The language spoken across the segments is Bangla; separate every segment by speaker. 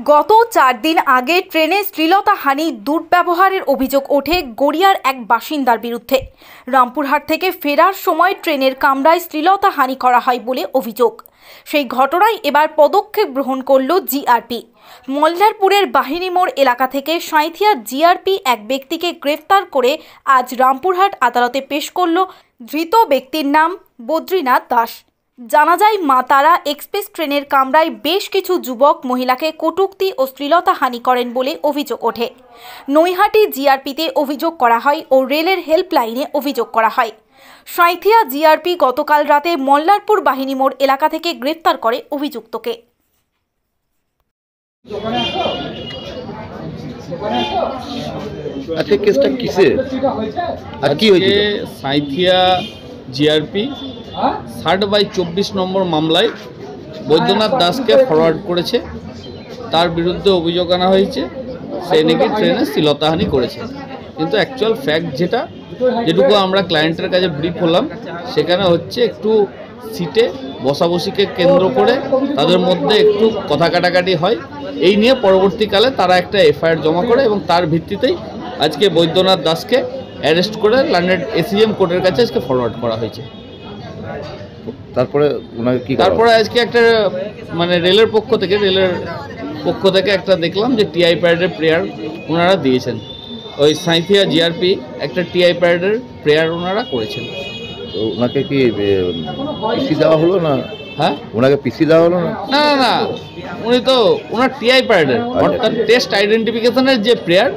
Speaker 1: গত ৪ দিন আগে ট্রেনে শ্লীলতাহানি দুর্ব্যবহারের অভিযোগ ওঠে গড়িয়ার এক বাসিন্দার বিরুদ্ধে। রামপুরহাট থেকে ফেরার সময় ট্রেনের কামরায় শ্লীলতাহানি করা হয় বলে অভিযোগ। সেই ঘটনায় এবার পদক্ষেপ গ্রহণ করল জিআরপি। মল্লারপুরের বাহিনী মোড় এলাকা থেকে সাঁইথিয়া জিআরপি এক ব্যক্তিকে গ্রেফতার করে আজ রামপুরহাট আদালতে পেশ করল। ধৃত ব্যক্তির নাম বদ্রীনাথ দাস। জানা যায়, মা তারা এক্সপ্রেস ট্রেনের কামরায় বেশ কিছু যুবক মহিলাকে কটূক্তি ও শ্লীলতাহানি করেন বলে অভিযোগ ওঠে। নৈহাটি জিআরপিতে অভিযোগ করা হয় ও রেলের হেল্পলাইনে অভিযোগ করা হয়। সাঁইথিয়া জিআরপি গতকাল রাতে মল্লারপুর বাহিনী মোড় এলাকা থেকে গ্রেফতার করে অভিযুক্তকে।
Speaker 2: আজকে কেসটা কিসের? আর কি হয়েছে?
Speaker 3: সাঁইথিয়া জিআরপি 60/24 নম্বর মামলায় বৈদ্যনাথ দাসকে ফরওয়ার্ড করেছে। তার বিরুদ্ধে অভিযোগ আনা হয়েছে সে নাকি ট্রেনে শ্লীলতাহানি করেছে। কিন্তু অ্যাকচুয়াল ফ্যাক্ট যেটুকু আমরা ক্লায়েন্টের কাছে ব্রিফ হলাম, সেখানে হচ্ছে একটু সিটে বসাবসিকে কেন্দ্র করে তাদের মধ্যে একটু কথা কাটাকাটি হয়। এই নিয়ে পরবর্তীকালে তারা একটা এফআইআর জমা করে এবং তার ভিত্তিতেই আজকে বৈদ্যনাথ দাসকে অ্যারেস্ট করে লন্ডন এসিএম কোর্টের কাছে আজকে ফরওয়ার্ড করা হয়েছে। তারপরে আজকে একটা রেলের পক্ষ থেকে একটা দেখলাম যে টিআই প্যারেডের প্রেয়ার ওনারা দিয়েছেন। ওই সাঁইথিয়া জিআরপি একটা টিআই প্যারেডের প্রেয়ার ওনারা করেছেন।
Speaker 2: তো ওনাকে কি পিসি দেওয়া হলো না?
Speaker 3: হ্যাঁ,
Speaker 2: ওনাকে পিসি দেওয়া হলো না?
Speaker 3: না না না, উনি তো ওনার টিআই প্যারেডের অর্থাৎ টেস্ট আইডেন্টিফিকেশনের যে প্রেয়ার,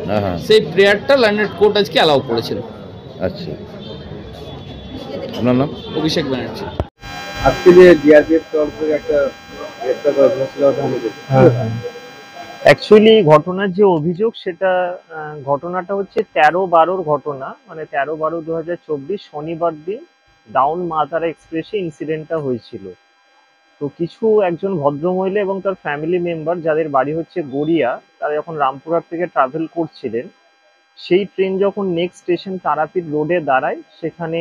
Speaker 3: সেই প্রেয়ারটা লন্ডন কোর্ট আজকে অ্যালাউ করেছিল।
Speaker 2: আচ্ছা, আপনার নাম?
Speaker 3: অভিষেক ব্যানার্জি।
Speaker 4: আজকে যে জিআরপিএফ তরফ থেকে একটা
Speaker 5: অ্যাকচুয়ালি ঘটনার যে অভিযোগ সেটা ঘটনাটা হচ্ছে 13/12 ঘটনা, 13/12/2024 শনিবার দিন ডাউন মা তারা এক্সপ্রেসে ইনসিডেন্টটা হয়েছিল। তো একজন ভদ্রমহিলা এবং তার ফ্যামিলি মেম্বার যাদের বাড়ি হচ্ছে গড়িয়া, তারা যখন রামপুরহাট থেকে ট্রাভেল করছিলেন, সেই ট্রেন যখন নেক্সট স্টেশন তারাপীঠ রোডে দাঁড়ায়, সেখানে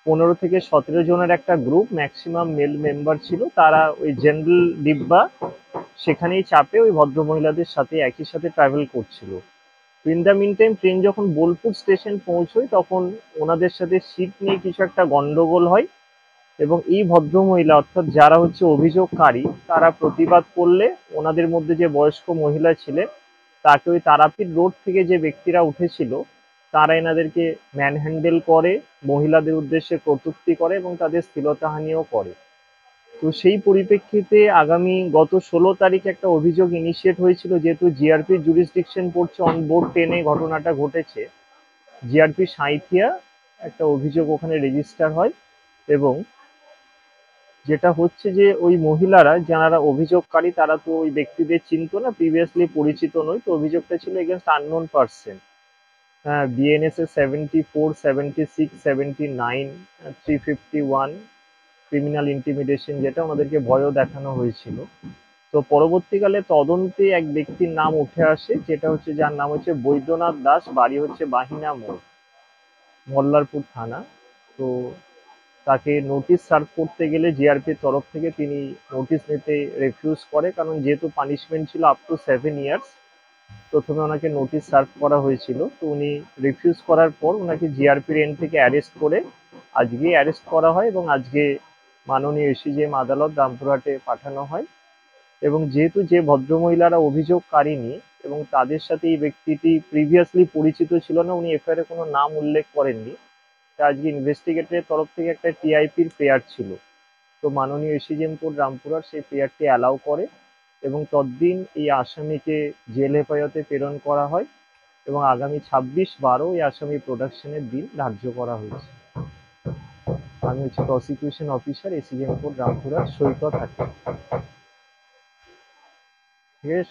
Speaker 5: 15 থেকে 17 জনের একটা গ্রুপ, ম্যাক্সিমাম মেল মেম্বার ছিল। তারা ওই জেনারেল ডিব্বা সেখানেই চাপে ওই ভদ্রমহিলাদের সাথে একই সাথে ট্রাভেল করছিল। তো in the meantime train যখন বোলপুর স্টেশন পৌঁছয়, তখন ওনাদের সাথে সিট নিয়ে কিছু একটা গন্ডগোল হয় এবং এই ভদ্রমহিলা অর্থাৎ যারা হচ্ছে অভিযোগকারী, তারা প্রতিবাদ করলে ওনাদের মধ্যে যে বয়স্ক মহিলা ছিলেন তাকে ওই তারাপীঠ রোড থেকে যে ব্যক্তিরা উঠেছিল তারা এনাদেরকে ম্যানহ্যান্ডেল করে, মহিলাদের উদ্দেশ্যে কটূক্তি করে এবং তাদের শ্লীলতাহানিও করে। তো সেই পরিপ্রেক্ষিতে গত 16 তারিখ একটা অভিযোগ ইনিশিয়েট হয়েছিল, যেহেতু জিআরপি জুরিসডিকশন পড়ছে অন বোর্ড 10-এ ঘটনাটা ঘটেছে। জিআরপি সাঁইথিয়া একটা অভিযোগ ওখানে রেজিস্টার হয় এবং যেটা হচ্ছে যে ওই মহিলারা যারা অভিযোগকারী তারা তো ওই ব্যক্তিদের চিনতো না, প্রিভিয়াসলি পরিচিত নয়। তো অভিযোগটা ছিল এগেনস্ট আননোন পারসন। বিএনএস এর 74, 76, 79, 351 ক্রিমিনাল ইন্টিমিডেশন, যেটা আমাদেরকে ভয়ও দেখানো হয়েছিল। তো পরবর্তীকালে তদন্তে এক ব্যক্তির নাম উঠে আসে, যেটা হচ্ছে যার নাম হচ্ছে বৈদ্যনাথ দাস, বাড়ি হচ্ছে বাহিনা মোড়, মল্লারপুর থানা। তো তাকে নোটিশ সার্ভ করতে গেলে জিআরপির তরফ থেকে তিনি নোটিশ নিতে রেফিউজ করে, কারণ যেহেতু পানিশমেন্ট ছিল আপ টু 7 ইয়ার্স। প্রথমে ওনাকে নোটিশ সার্ভ করা হয়েছিল, তো উনি রিফিউজ করার পর ওনাকে জিআরপির এন্ড থেকে অ্যারেস্ট করে আজকে অ্যারেস্ট করা হয় এবং আজকে মাননীয় এসিজেএম আদালত রামপুরহাটে পাঠানো হয়। এবং যেহেতু যে ভদ্রমহিলারা অভিযোগকারিনী এবং তাদের সাথে এই ব্যক্তিটি প্রিভিয়াসলি পরিচিত ছিল না, উনি এফআইআর কোনো নাম উল্লেখ করেননি, আজকে ইনভেস্টিগেটরের তরফ থেকে একটা টিআইপির প্রেয়ার ছিল। তো মাননীয় এসিজেএম কোর্ট রামপুরহাট সেই প্রেয়ারটি অ্যালাউ করে এবং ততদিন এই আসামিকে জেল হেফাজতে প্রেরণ করা হয় এবং আগামী 26/12 এই আসামি প্রোডাকশনের দিন ধার্য করা হয়েছে। আমি হচ্ছে prosecution officer, ACJM court Rampurhat, Saikat Hakim. ঠিক আছে।